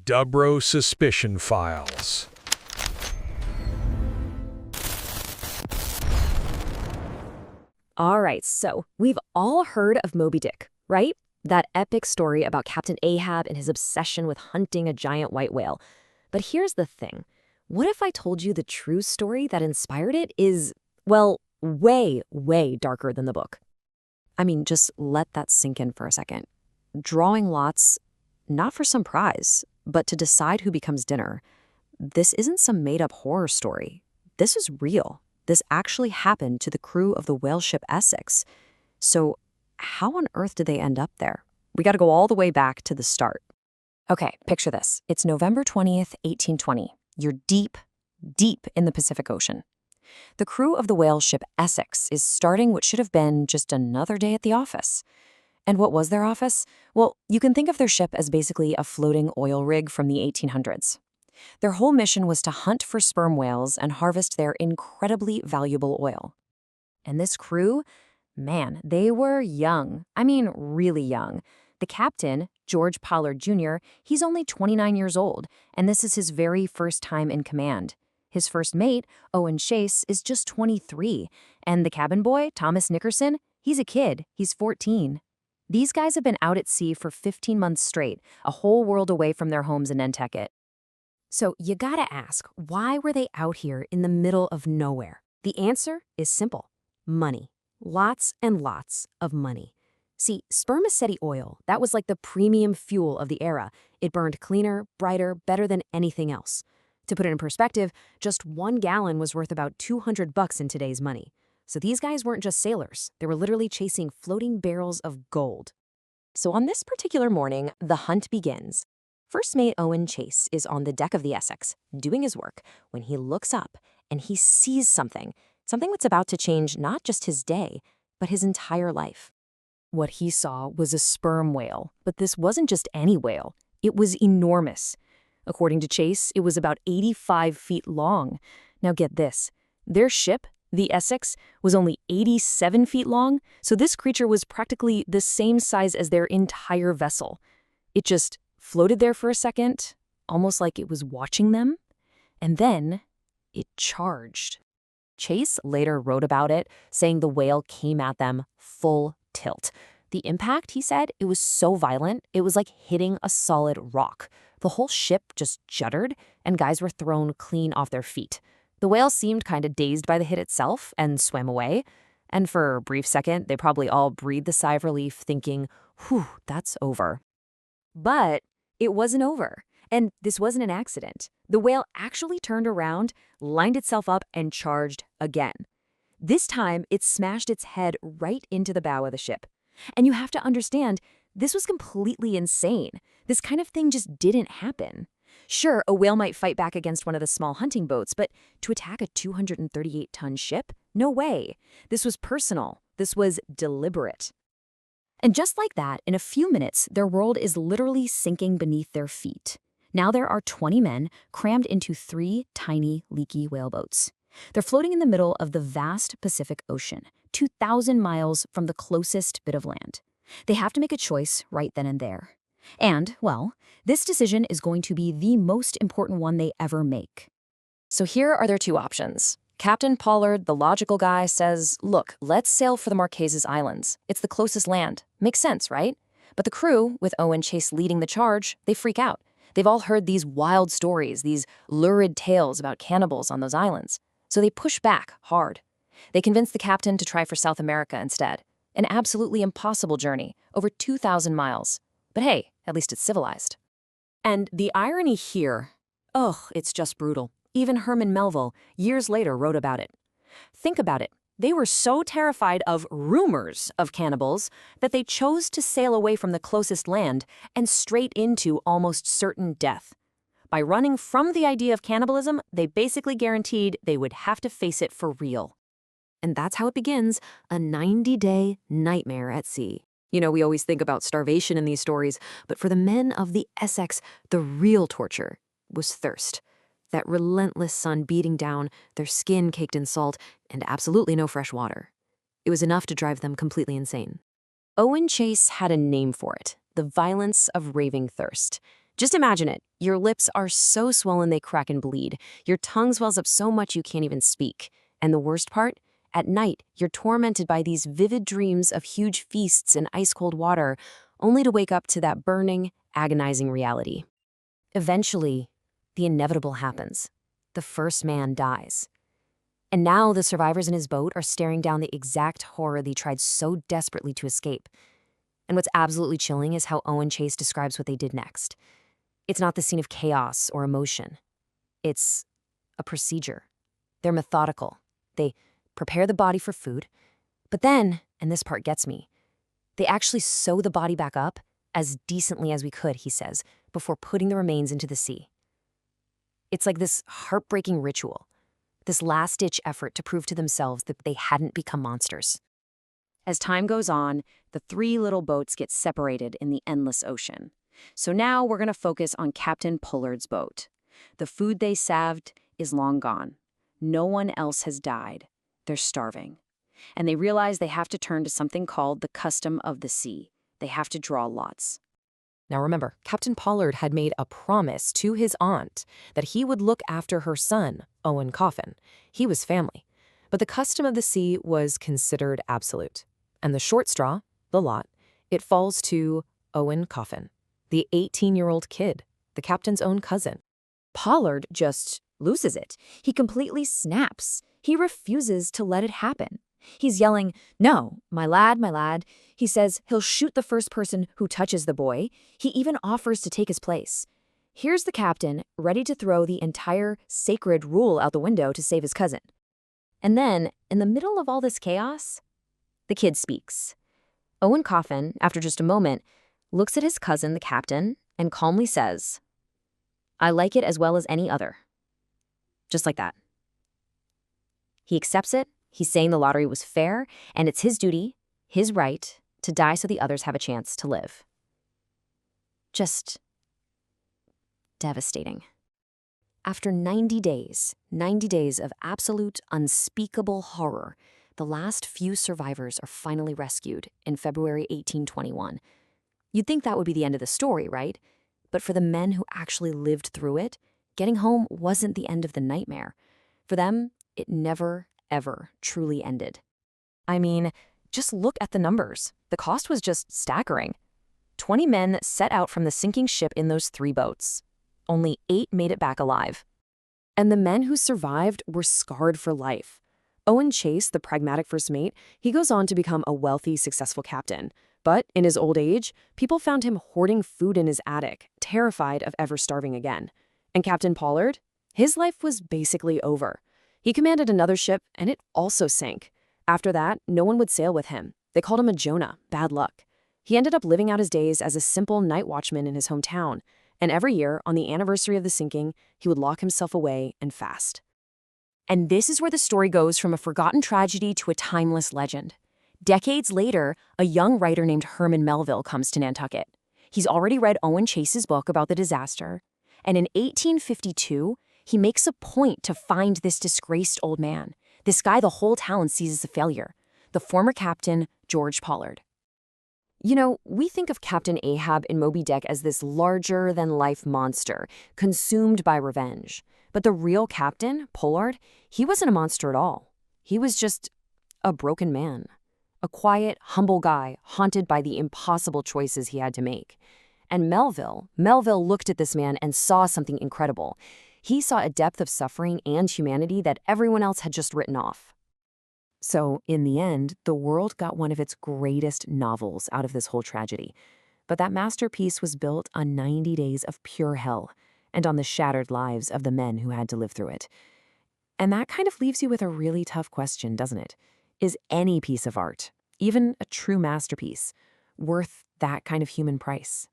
Dubrow Suspicion Files. All right, so we've all heard of Moby Dick, right? That epic story about Captain Ahab and his obsession with hunting a giant white whale. But here's the thing. What if I told you the true story that inspired it is, well, way, way darker than the book? I mean, just let that sink in for a second. Drawing lots, not for some prize, but to decide who becomes dinner. This isn't some made-up horror story. This is real. This actually happened to the crew of the whale ship Essex. So how on earth did they end up there? We got to go all the way back to the start. Okay, picture this. It's November 20th, 1820. You're deep, deep in the Pacific Ocean. The crew of the whale ship Essex is starting what should have been just another day at the office. And what was their office? Well, you can think of their ship as basically a floating oil rig from the 1800s. Their whole mission was to hunt for sperm whales and harvest their incredibly valuable oil. And this crew, man, they were young. I mean, really young. The captain, George Pollard Jr., he's only 29 years old, and this is his very first time in command. His first mate, Owen Chase, is just 23, and the cabin boy, Thomas Nickerson, he's a kid. He's 14. These guys have been out at sea for 15 months straight, a whole world away from their homes in Nantucket. So you gotta ask, why were they out here in the middle of nowhere? The answer is simple. Money. Lots and lots of money. See, spermaceti oil, that was like the premium fuel of the era. It burned cleaner, brighter, better than anything else. To put it in perspective, just 1 gallon was worth about $200 in today's money. So these guys weren't just sailors. They were literally chasing floating barrels of gold. So on this particular morning, the hunt begins. First mate Owen Chase is on the deck of the Essex, doing his work, when he looks up and he sees something that's about to change not just his day, but his entire life. What he saw was a sperm whale, but this wasn't just any whale. It was enormous. According to Chase, it was about 85 feet long. Now get this, their ship, the Essex, was only 87 feet long, so this creature was practically the same size as their entire vessel. It just floated there for a second, almost like it was watching them, and then it charged. Chase later wrote about it, saying the whale came at them full tilt. The impact, he said, it was so violent, it was like hitting a solid rock. The whole ship just juddered, and guys were thrown clean off their feet. The whale seemed kind of dazed by the hit itself and swam away. And for a brief second, they probably all breathed a sigh of relief, thinking, whew, that's over. But it wasn't over. And this wasn't an accident. The whale actually turned around, lined itself up, and charged again. This time, it smashed its head right into the bow of the ship. And you have to understand, this was completely insane. This kind of thing just didn't happen. Sure, a whale might fight back against one of the small hunting boats, but to attack a 238-ton ship? No way. This was personal. This was deliberate. And just like that, in a few minutes, their world is literally sinking beneath their feet. Now there are 20 men crammed into 3 tiny, leaky whaleboats. They're floating in the middle of the vast Pacific Ocean, 2,000 miles from the closest bit of land. They have to make a choice right then and there. And, well, this decision is going to be the most important one they ever make. So here are their 2 options. Captain Pollard, the logical guy, says, look, let's sail for the Marquesas Islands. It's the closest land. Makes sense, right? But the crew, with Owen Chase leading the charge, they freak out. They've all heard these wild stories, these lurid tales about cannibals on those islands. So they push back hard. They convince the captain to try for South America instead. An absolutely impossible journey, over 2,000 miles. But hey, at least it's civilized. And the irony here, it's just brutal. Even Herman Melville, years later, wrote about it. Think about it. They were so terrified of rumors of cannibals that they chose to sail away from the closest land and straight into almost certain death. By running from the idea of cannibalism, they basically guaranteed they would have to face it for real. And that's how it begins, a 90-day nightmare at sea. You know, we always think about starvation in these stories, but for the men of the Essex, the real torture was thirst. That relentless sun beating down, their skin caked in salt, and absolutely no fresh water. It was enough to drive them completely insane. Owen Chase had a name for it, the violence of raving thirst. Just imagine it. Your lips are so swollen they crack and bleed. Your tongue swells up so much you can't even speak. And the worst part? At night, you're tormented by these vivid dreams of huge feasts in ice-cold water, only to wake up to that burning, agonizing reality. Eventually, the inevitable happens. The first man dies. And now the survivors in his boat are staring down the exact horror they tried so desperately to escape. And what's absolutely chilling is how Owen Chase describes what they did next. It's not the scene of chaos or emotion. It's a procedure. They're methodical. They prepare the body for food. But then, and this part gets me, they actually sew the body back up as decently as we could, he says, before putting the remains into the sea. It's like this heartbreaking ritual, this last-ditch effort to prove to themselves that they hadn't become monsters. As time goes on, the three little boats get separated in the endless ocean. So now we're going to focus on Captain Pollard's boat. The food they salved is long gone. No one else has died. They're starving. And they realize they have to turn to something called the custom of the sea. They have to draw lots. Now remember, Captain Pollard had made a promise to his aunt that he would look after her son, Owen Coffin. He was family. But the custom of the sea was considered absolute. And the short straw, the lot, it falls to Owen Coffin, the 18-year-old kid, the captain's own cousin. Pollard just loses it. He completely snaps. He refuses to let it happen. He's yelling, "No, my lad, my lad." He says he'll shoot the first person who touches the boy. He even offers to take his place. Here's the captain, ready to throw the entire sacred rule out the window to save his cousin. And then, in the middle of all this chaos, the kid speaks. Owen Coffin, after just a moment, looks at his cousin, the captain, and calmly says, "I like it as well as any other." Just like that. He accepts it. He's saying the lottery was fair, and it's his duty, his right, to die so the others have a chance to live. Just devastating. After 90 days of absolute, unspeakable horror, the last few survivors are finally rescued in February 1821. You'd think that would be the end of the story, right? But for the men who actually lived through it, getting home wasn't the end of the nightmare. For them, it never, ever truly ended. I mean, just look at the numbers. The cost was just staggering. 20 men set out from the sinking ship in those 3 boats. Only 8 made it back alive. And the men who survived were scarred for life. Owen Chase, the pragmatic first mate, he goes on to become a wealthy, successful captain. But in his old age, people found him hoarding food in his attic, terrified of ever starving again. And Captain Pollard? His life was basically over. He commanded another ship, and it also sank. After that, no one would sail with him. They called him a Jonah, bad luck. He ended up living out his days as a simple night watchman in his hometown. And every year, on the anniversary of the sinking, he would lock himself away and fast. And this is where the story goes from a forgotten tragedy to a timeless legend. Decades later, a young writer named Herman Melville comes to Nantucket. He's already read Owen Chase's book about the disaster, and in 1852, he makes a point to find this disgraced old man, this guy the whole town sees as a failure, the former captain, George Pollard. You know, we think of Captain Ahab in Moby Dick as this larger-than-life monster, consumed by revenge. But the real captain, Pollard, he wasn't a monster at all. He was just a broken man. A quiet, humble guy, haunted by the impossible choices he had to make. And Melville looked at this man and saw something incredible. He saw a depth of suffering and humanity that everyone else had just written off. So, in the end, the world got one of its greatest novels out of this whole tragedy. But that masterpiece was built on 90 days of pure hell and on the shattered lives of the men who had to live through it. And that kind of leaves you with a really tough question, doesn't it? Is any piece of art, even a true masterpiece, worth that kind of human price?